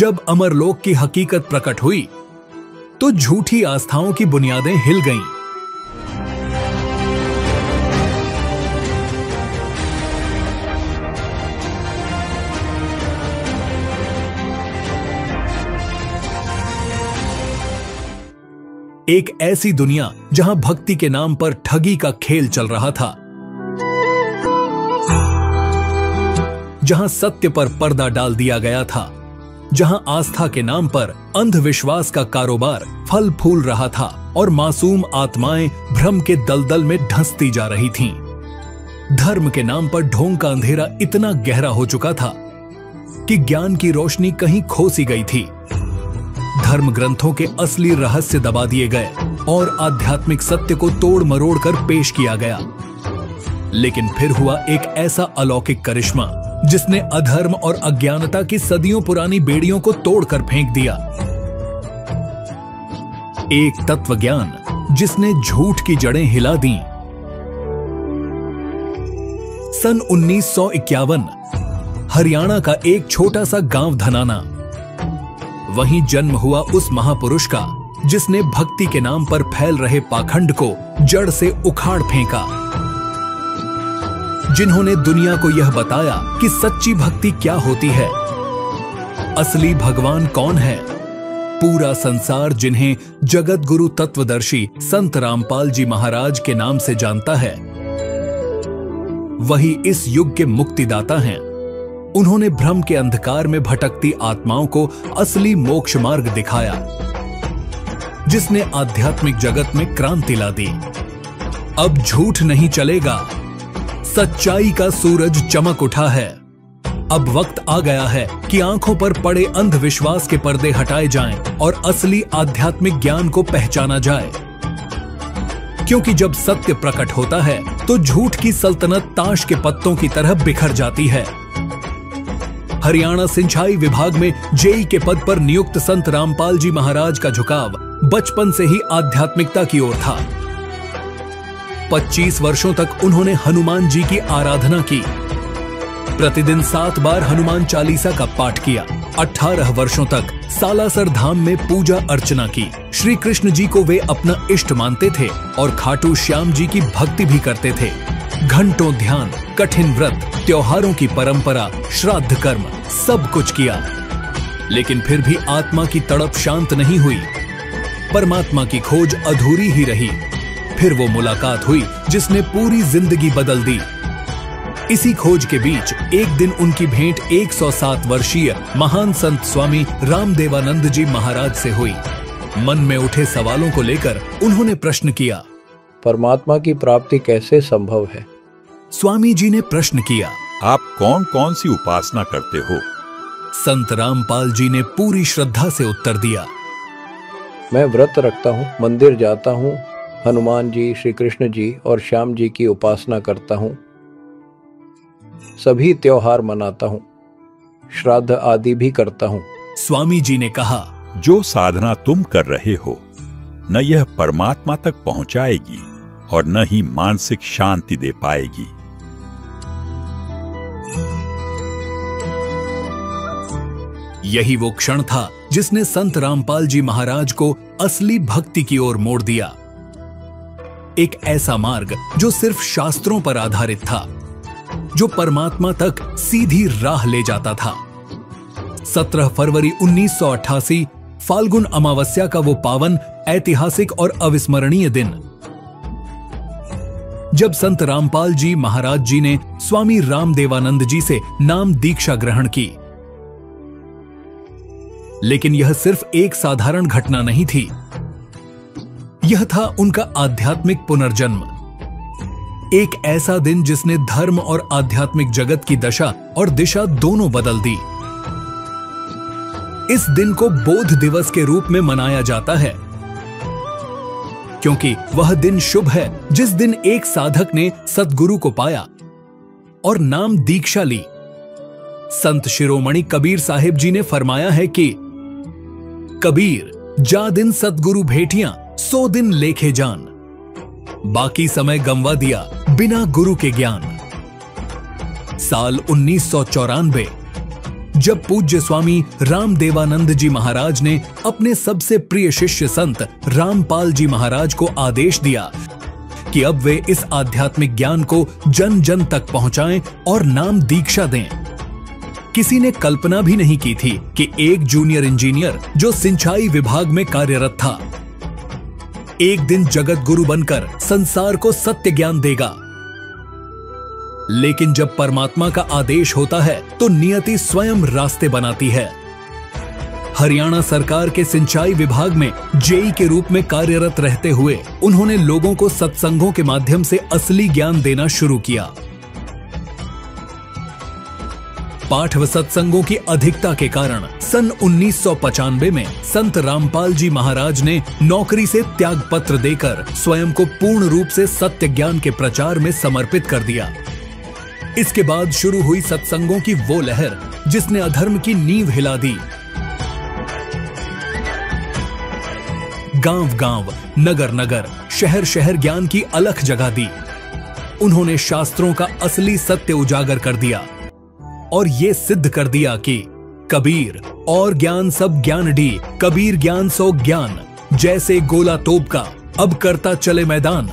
जब अमरलोक की हकीकत प्रकट हुई तो झूठी आस्थाओं की बुनियादें हिल गईं। एक ऐसी दुनिया जहां भक्ति के नाम पर ठगी का खेल चल रहा था, जहां सत्य पर पर्दा डाल दिया गया था, जहां आस्था के नाम पर अंधविश्वास का कारोबार फल फूल रहा था और मासूम आत्माएं भ्रम के दलदल में धंसती जा रही थीं। धर्म के नाम पर ढोंग का अंधेरा इतना गहरा हो चुका था कि ज्ञान की रोशनी कहीं खो सी गई थी। धर्म ग्रंथों के असली रहस्य दबा दिए गए और आध्यात्मिक सत्य को तोड़ मरोड़ कर पेश किया गया। लेकिन फिर हुआ एक ऐसा अलौकिक करिश्मा जिसने अधर्म और अज्ञानता की सदियों पुरानी बेड़ियों को तोड़कर फेंक दिया। एक तत्व ज्ञान जिसने झूठ की जड़ें हिला दी। सन 1951 हरियाणा का एक छोटा सा गांव धनाना, वहीं जन्म हुआ उस महापुरुष का जिसने भक्ति के नाम पर फैल रहे पाखंड को जड़ से उखाड़ फेंका, जिन्होंने दुनिया को यह बताया कि सच्ची भक्ति क्या होती है, असली भगवान कौन है। पूरा संसार जिन्हें जगत गुरु तत्वदर्शी संत रामपाल जी महाराज के नाम से जानता है, वही इस युग के मुक्तिदाता हैं। उन्होंने भ्रम के अंधकार में भटकती आत्माओं को असली मोक्ष मार्ग दिखाया, जिसने आध्यात्मिक जगत में क्रांति ला दी। अब झूठ नहीं चलेगा, सच्चाई का सूरज चमक उठा है। अब वक्त आ गया है कि आंखों पर पड़े अंधविश्वास के पर्दे हटाए जाएं और असली आध्यात्मिक ज्ञान को पहचाना जाए। क्योंकि जब सत्य प्रकट होता है तो झूठ की सल्तनत ताश के पत्तों की तरह बिखर जाती है। हरियाणा सिंचाई विभाग में जेई के पद पर नियुक्त संत रामपाल जी महाराज का झुकाव बचपन से ही आध्यात्मिकता की ओर था। 25 वर्षों तक उन्होंने हनुमान जी की आराधना की, प्रतिदिन 7 बार हनुमान चालीसा का पाठ किया। 18 वर्षों तक सालासर धाम में पूजा अर्चना की। श्री कृष्ण जी को वे अपना इष्ट मानते थे और खाटू श्याम जी की भक्ति भी करते थे। घंटों ध्यान, कठिन व्रत, त्योहारों की परंपरा, श्राद्ध कर्म सब कुछ किया, लेकिन फिर भी आत्मा की तड़प शांत नहीं हुई। परमात्मा की खोज अधूरी ही रही। फिर वो मुलाकात हुई जिसने पूरी जिंदगी बदल दी। इसी खोज के बीच एक दिन उनकी भेंट 107 वर्षीय महान संत स्वामी रामदेवानंद जी महाराज से हुई। मन में उठे सवालों को लेकर उन्होंने प्रश्न किया, परमात्मा की प्राप्ति कैसे संभव है? स्वामी जी ने प्रश्न किया, आप कौन कौन सी उपासना करते हो? संत रामपाल जी ने पूरी श्रद्धा से उत्तर दिया, मैं व्रत रखता हूँ, मंदिर जाता हूँ, हनुमान जी, श्री कृष्ण जी और श्याम जी की उपासना करता हूँ, सभी त्योहार मनाता हूँ, श्राद्ध आदि भी करता हूँ। स्वामी जी ने कहा, जो साधना तुम कर रहे हो न यह परमात्मा तक पहुंचाएगी और न ही मानसिक शांति दे पाएगी। यही वो क्षण था जिसने संत रामपाल जी महाराज को असली भक्ति की ओर मोड़ दिया। एक ऐसा मार्ग जो सिर्फ शास्त्रों पर आधारित था, जो परमात्मा तक सीधी राह ले जाता था। 17 फरवरी 1988 फाल्गुन अमावस्या का वो पावन, ऐतिहासिक और अविस्मरणीय दिन, जब संत रामपाल जी महाराज जी ने स्वामी रामदेवानंद जी से नाम दीक्षा ग्रहण की। लेकिन यह सिर्फ एक साधारण घटना नहीं थी, यह था उनका आध्यात्मिक पुनर्जन्म। एक ऐसा दिन जिसने धर्म और आध्यात्मिक जगत की दशा और दिशा दोनों बदल दी। इस दिन को बोध दिवस के रूप में मनाया जाता है, क्योंकि वह दिन शुभ है जिस दिन एक साधक ने सतगुरु को पाया और नाम दीक्षा ली। संत शिरोमणि कबीर साहिब जी ने फरमाया है कि कबीर जा दिन सतगुरु भेटियां 100 दिन लेखे जान, बाकी समय गंवा दिया बिना गुरु के ज्ञान। साल 1994 जब पूज्य स्वामी रामदेवानंद जी महाराज ने अपने सबसे प्रिय शिष्य संत रामपाल जी महाराज को आदेश दिया कि अब वे इस आध्यात्मिक ज्ञान को जन जन तक पहुंचाएं और नाम दीक्षा दें। किसी ने कल्पना भी नहीं की थी कि एक जूनियर इंजीनियर जो सिंचाई विभाग में कार्यरत था, एक दिन जगत गुरु बनकर संसार को सत्य ज्ञान देगा। लेकिन जब परमात्मा का आदेश होता है तो नियति स्वयं रास्ते बनाती है। हरियाणा सरकार के सिंचाई विभाग में जेई के रूप में कार्यरत रहते हुए उन्होंने लोगों को सत्संगों के माध्यम से असली ज्ञान देना शुरू किया। पाठ व सत्संगों की अधिकता के कारण सन 1995 में संत रामपाल जी महाराज ने नौकरी से त्याग पत्र देकर स्वयं को पूर्ण रूप से सत्य ज्ञान के प्रचार में समर्पित कर दिया। इसके बाद शुरू हुई सत्संगों की वो लहर जिसने अधर्म की नींव हिला दी। गांव गांव, नगर नगर, शहर शहर ज्ञान की अलख जगा दी। उन्होंने शास्त्रों का असली सत्य उजागर कर दिया और ये सिद्ध कर दिया कि कबीर और ज्ञान सब ज्ञान डी, कबीर ज्ञान सो ज्ञान, जैसे गोला तोप का अब करता चले मैदान।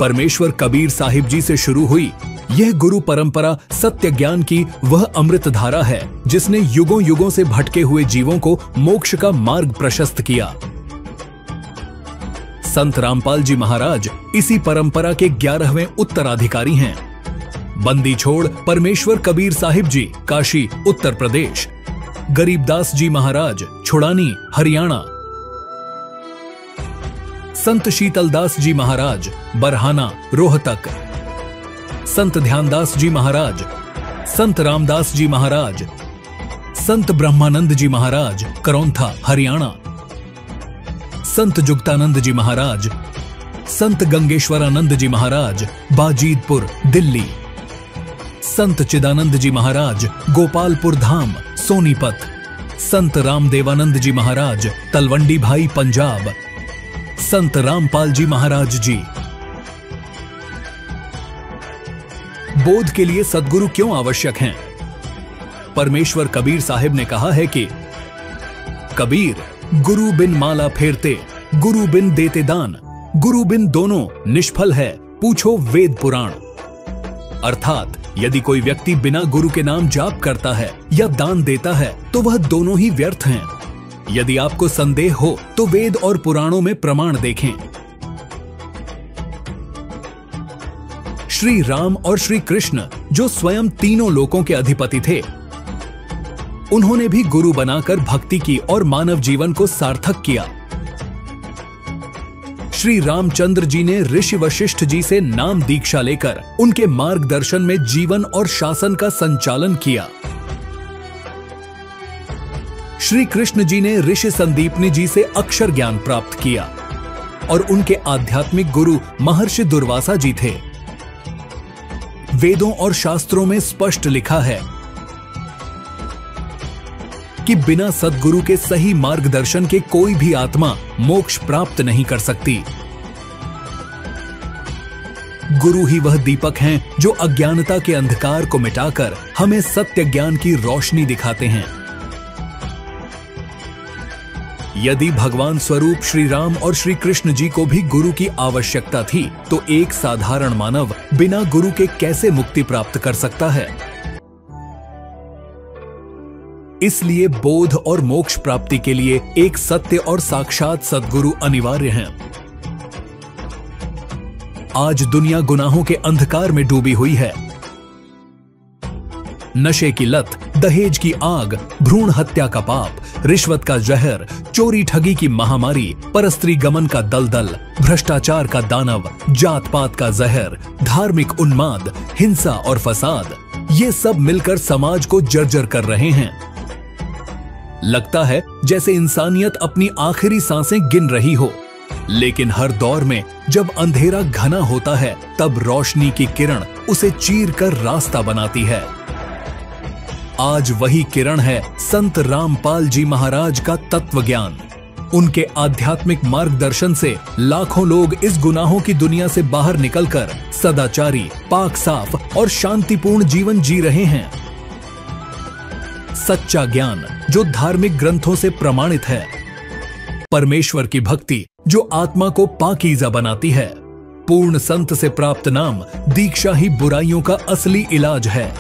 परमेश्वर कबीर साहिब जी से शुरू हुई यह गुरु परंपरा सत्य ज्ञान की वह अमृत धारा है जिसने युगों युगों से भटके हुए जीवों को मोक्ष का मार्ग प्रशस्त किया। संत रामपाल जी महाराज इसी परंपरा के 11वें उत्तराधिकारी हैं। बंदी छोड़ परमेश्वर कबीर साहिब जी, काशी उत्तर प्रदेश। गरीबदास जी महाराज, छुड़ानी हरियाणा। संत शीतलदास जी महाराज, बरहाना रोहतक। संत ध्यानदास जी महाराज, संत रामदास जी महाराज, संत ब्रह्मानंद जी महाराज, करौंथा हरियाणा। संत जुक्तानंद जी महाराज, संत गंगेश्वरानंद जी महाराज, बाजीदपुर दिल्ली। संत चिदानंद जी महाराज, गोपालपुर धाम सोनीपत। संत रामदेवानंद जी महाराज, तलवंडी भाई पंजाब। संत रामपाल जी महाराज जी। बोध के लिए सद्गुरु क्यों आवश्यक हैं? परमेश्वर कबीर साहिब ने कहा है कि कबीर गुरु बिन माला फेरते, गुरु बिन देते दान, गुरु बिन दोनों निष्फल है, पूछो वेद पुराण। अर्थात यदि कोई व्यक्ति बिना गुरु के नाम जाप करता है या दान देता है तो वह दोनों ही व्यर्थ हैं। यदि आपको संदेह हो तो वेद और पुराणों में प्रमाण देखें। श्री राम और श्री कृष्ण जो स्वयं तीनों लोकों के अधिपति थे, उन्होंने भी गुरु बनाकर भक्ति की और मानव जीवन को सार्थक किया। श्री रामचंद्र जी ने ऋषि वशिष्ठ जी से नाम दीक्षा लेकर उनके मार्गदर्शन में जीवन और शासन का संचालन किया। श्री कृष्ण जी ने ऋषि संदीपनी जी से अक्षर ज्ञान प्राप्त किया और उनके आध्यात्मिक गुरु महर्षि दुर्वासा जी थे। वेदों और शास्त्रों में स्पष्ट लिखा है कि बिना सद्गुरु के सही मार्गदर्शन के कोई भी आत्मा मोक्ष प्राप्त नहीं कर सकती। गुरु ही वह दीपक हैं जो अज्ञानता के अंधकार को मिटाकर हमें सत्य ज्ञान की रोशनी दिखाते हैं। यदि भगवान स्वरूप श्री राम और श्री कृष्ण जी को भी गुरु की आवश्यकता थी तो एक साधारण मानव बिना गुरु के कैसे मुक्ति प्राप्त कर सकता है? इसलिए बोध और मोक्ष प्राप्ति के लिए एक सत्य और साक्षात सद्गुरु अनिवार्य हैं। आज दुनिया गुनाहों के अंधकार में डूबी हुई है। नशे की लत, दहेज की आग, भ्रूण हत्या का पाप, रिश्वत का जहर, चोरी ठगी की महामारी, परस्त्री गमन का दलदल, भ्रष्टाचार का दानव, जात पात का जहर, धार्मिक उन्माद, हिंसा और फसाद, ये सब मिलकर समाज को जर्जर कर रहे हैं। लगता है जैसे इंसानियत अपनी आखिरी सांसें गिन रही हो, लेकिन हर दौर में जब अंधेरा घना होता है तब रोशनी की किरण उसे चीर कर रास्ता बनाती है। आज वही किरण है संत रामपाल जी महाराज का तत्व ज्ञान। उनके आध्यात्मिक मार्गदर्शन से लाखों लोग इस गुनाहों की दुनिया से बाहर निकलकर सदाचारी, पाक साफ और शांतिपूर्ण जीवन जी रहे हैं। सच्चा ज्ञान जो धार्मिक ग्रंथों से प्रमाणित है, परमेश्वर की भक्ति जो आत्मा को पाकीज़ा बनाती है, पूर्ण संत से प्राप्त नाम दीक्षा ही बुराइयों का असली इलाज है।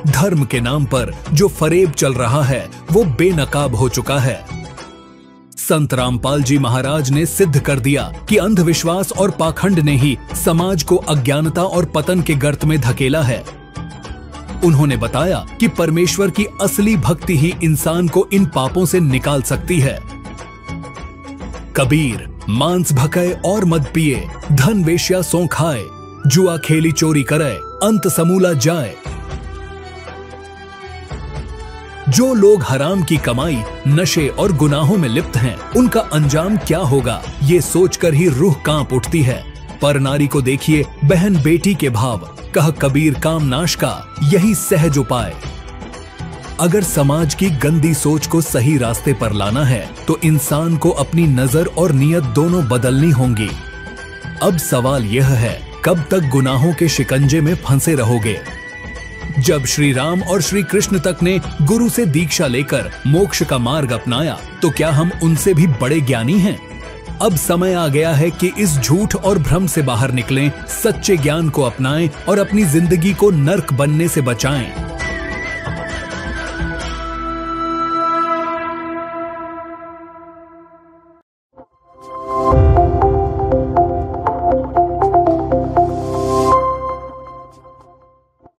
धर्म के नाम पर जो फरेब चल रहा है वो बेनकाब हो चुका है। संत रामपाल जी महाराज ने सिद्ध कर दिया कि अंधविश्वास और पाखंड ने ही समाज को अज्ञानता और पतन के गर्त में धकेला है। उन्होंने बताया कि परमेश्वर की असली भक्ति ही इंसान को इन पापों से निकाल सकती है। कबीर मांस भखे और मद पिए, धन वेश्या सो खाए, जुआ खेली चोरी करे, अंत समूला जाए। जो लोग हराम की कमाई, नशे और गुनाहों में लिप्त हैं, उनका अंजाम क्या होगा, ये सोचकर ही रूह कांप उठती है। पर नारी को देखिए बहन बेटी के भाव, कह कबीर काम नाश का यही सहज उपाय। अगर समाज की गंदी सोच को सही रास्ते पर लाना है तो इंसान को अपनी नजर और नियत दोनों बदलनी होंगी। अब सवाल यह है, कब तक गुनाहों के शिकंजे में फंसे रहोगे? जब श्री राम और श्री कृष्ण तक ने गुरु से दीक्षा लेकर मोक्ष का मार्ग अपनाया, तो क्या हम उनसे भी बड़े ज्ञानी हैं? अब समय आ गया है कि इस झूठ और भ्रम से बाहर निकलें, सच्चे ज्ञान को अपनाएं और अपनी जिंदगी को नर्क बनने से बचाएं।